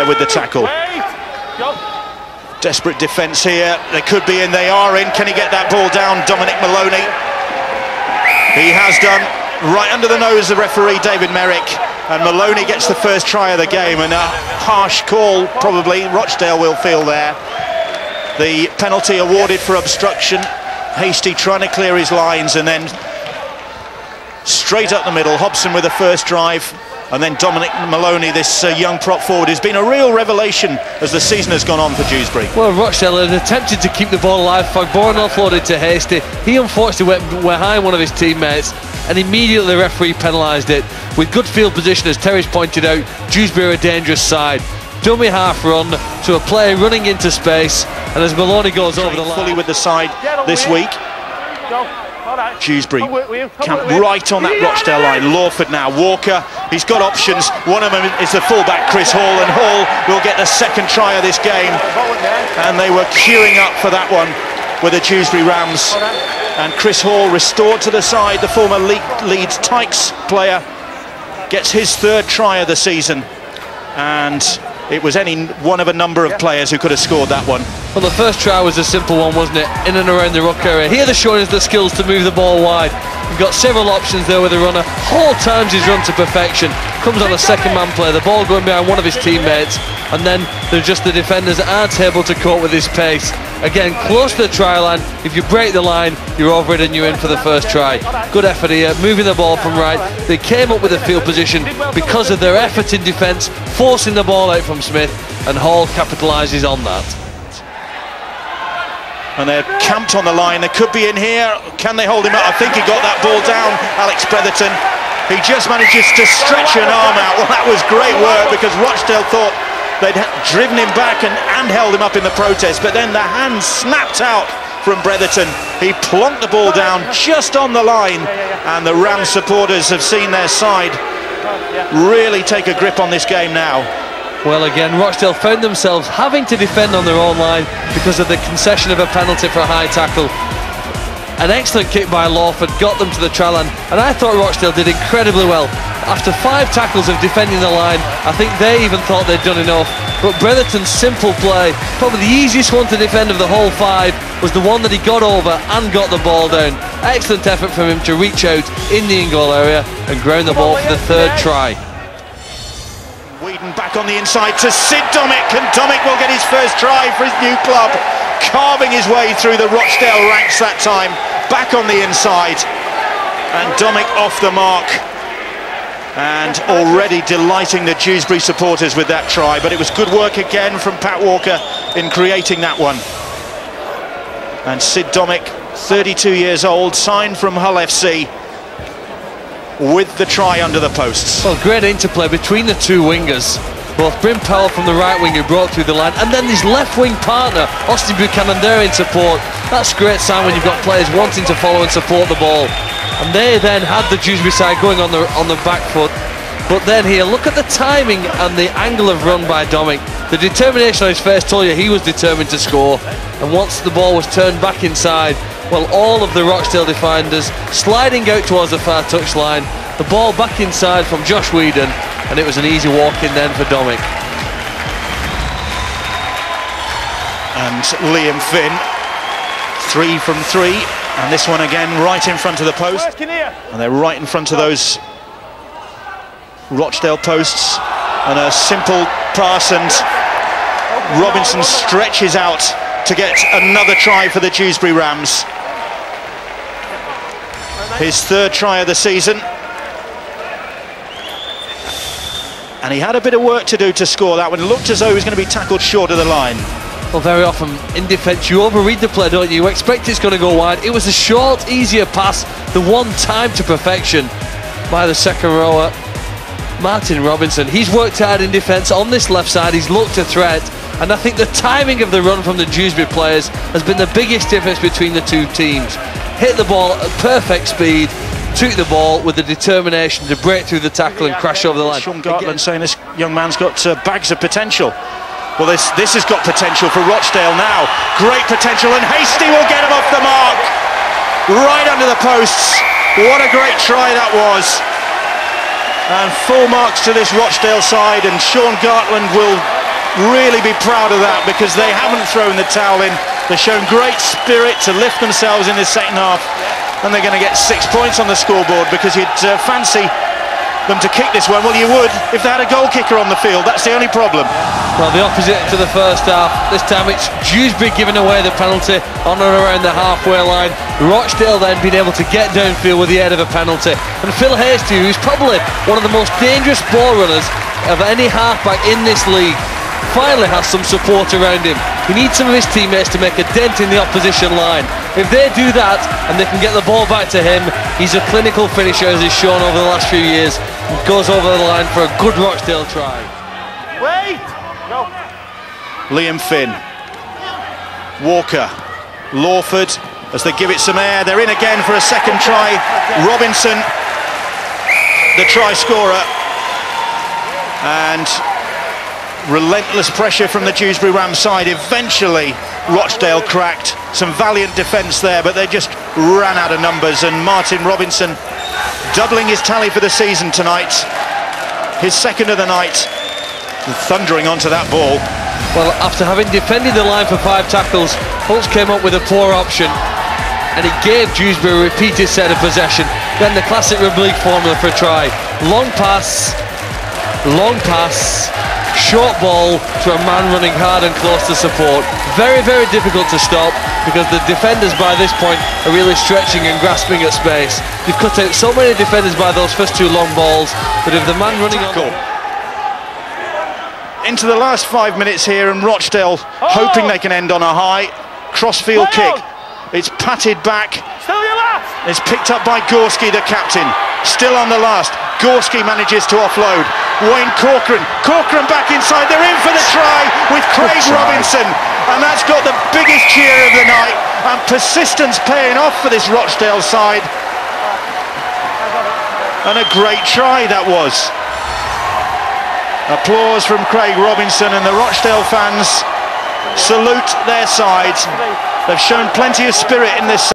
there with the tackle. Desperate defence here. They could be in, they are in. Can he get that ball down? Dominic Maloney. He has done, right under the nose of the referee, David Merrick. And Maloney gets the first try of the game, and a harsh call, probably, Rochdale will feel there. The penalty awarded for obstruction. Hasty trying to clear his lines, and then straight up the middle. Hobson with the first drive, and then Dominic Maloney, this young prop forward, has been a real revelation as the season has gone on for Dewsbury. Well, Rochdale had attempted to keep the ball alive. Fogbourne offloaded to Hasty. He unfortunately went behind one of his teammates, and immediately the referee penalised it. With good field position, as Terry's pointed out, Dewsbury are a dangerous side. Dummy half run to a player running into space, and as Maloney goes over the line. Fully with the side this week. Dewsbury camped right on that Rochdale line. Lawford now, Walker, he's got options. One of them is the fullback Chris Hall, and Hall will get the second try of this game. And they were queuing up for that one with the Dewsbury Rams. And Chris Hall restored to the side, the former Leeds Tykes player, gets his third try of the season. And it was any one of a number of players who could have scored that one. Well, the first try was a simple one, wasn't it? In and around the ruck area. Here they're showing us the skills to move the ball wide. You've got several options there with the runner. Hall times his run to perfection. Comes on a second man play, the ball going behind one of his teammates, and then they're just the defenders that aren't able to cope with his pace. Again, close to the try line. If you break the line, you're over it and you're in for the first try. Good effort here, moving the ball from right. They came up with a field position because of their effort in defence, forcing the ball out from Smith, and Hall capitalises on that. And they're camped on the line. They could be in here. Can they hold him up? I think he got that ball down, Alex Bretherton. He just manages to stretch an arm out. Well, that was great work, because Rochdale thought they'd driven him back and held him up in the protest, but then the hand snapped out from Bretherton. He plonked the ball down just on the line, and the Rams supporters have seen their side really take a grip on this game now. Well, again, Rochdale found themselves having to defend on their own line because of the concession of a penalty for a high tackle. An excellent kick by Lawford got them to the try line, and I thought Rochdale did incredibly well. After 5 tackles of defending the line, I think they even thought they'd done enough. But Bretherton's simple play, probably the easiest one to defend of the whole 5, was the one that he got over and got the ball down. Excellent effort from him to reach out in the in-goal area and ground the ball for the third try. Whedon back on the inside to Sid Domick, and Domick will get his first try for his new club, carving his way through the Rochdale ranks that time, back on the inside, and Domick off the mark, and already delighting the Dewsbury supporters with that try. But it was good work again from Pat Walker in creating that one. And Sid Domick, 32 years old, signed from Hull FC, with the try under the posts. Well, great interplay between the two wingers. Both Bryn Powell from the right wing, who broke through the line, and then his left wing partner, Austin Buchanan, there in support. That's a great sign when you've got players wanting to follow and support the ball. And they then had the Dewsbury side going on the back foot. But then here, look at the timing and the angle of run by Domick. The determination on his face told you he was determined to score. And once the ball was turned back inside, well, all of the Rochdale defenders sliding out towards the far touchline. The ball back inside from Josh Whedon, and it was an easy walk in then for Domick. And Liam Finn, 3 from 3, and this one again right in front of the post. And they're right in front of those Rochdale posts, and a simple pass, and Robinson stretches out to get another try for the Dewsbury Rams. His third try of the season. And he had a bit of work to do to score that one. It looked as though he was going to be tackled short of the line. Well, very often in defence you overread the play, don't you? You expect it's going to go wide. It was a short, easier pass, the one timed to perfection by the second rower, Martin Robinson. He's worked hard in defence on this left side. He's looked a threat, and I think the timing of the run from the Dewsbury players has been the biggest difference between the two teams. Hit the ball at perfect speed, took the ball with the determination to break through the tackle and crash over the line. Sean Gartland saying this young man's got bags of potential. Well, this has got potential for Rochdale now. Great potential, and Hasty will get him off the mark. Right under the posts. What a great try that was. And full marks to this Rochdale side, and Sean Gartland will really be proud of that, because they haven't thrown the towel in. They've shown great spirit to lift themselves in the second half, and they're going to get 6 points on the scoreboard, because you'd fancy them to kick this one. Well, you would if they had a goal kicker on the field. That's the only problem. Well, the opposite to the first half. This time it's Dewsbury giving away the penalty on and around the halfway line. Rochdale then being able to get downfield with the head of a penalty. And Phil Hastie, who's probably one of the most dangerous ball runners of any halfback in this league, finally has some support around him. He needs some of his teammates to make a dent in the opposition line. If they do that and they can get the ball back to him, he's a clinical finisher, as he's shown over the last few years, and goes over the line for a good Rochdale try. Wait! Go. Liam Finn, Walker, Lawford, as they give it some air. They're in again for a second try. Robinson, the try scorer, and relentless pressure from the Dewsbury Rams side. Eventually Rochdale cracked. Some valiant defence there, but they just ran out of numbers, and Martin Robinson doubling his tally for the season tonight, his second of the night, thundering onto that ball. Well, after having defended the line for 5 tackles, Holtz came up with a poor option, and it gave Dewsbury a repeated set of possession. Then the classic Republic formula for a try: long pass, short ball to a man running hard and close to support. Very, very difficult to stop, because the defenders by this point are really stretching and grasping at space. You've cut out so many defenders by those first 2 long balls, but if the man running on... Into the last 5 minutes here, and Rochdale hoping they can end on a high. Crossfield kick. It's patted back. It's picked up by Gorski, the captain. Still on the last. Gorski manages to offload. Wayne Corcoran back inside. They're in for the try with Craig Robinson, and that's got the biggest cheer of the night, and persistence paying off for this Rochdale side. And a great try that was. Applause from Craig Robinson, and the Rochdale fans salute their sides. They've shown plenty of spirit in this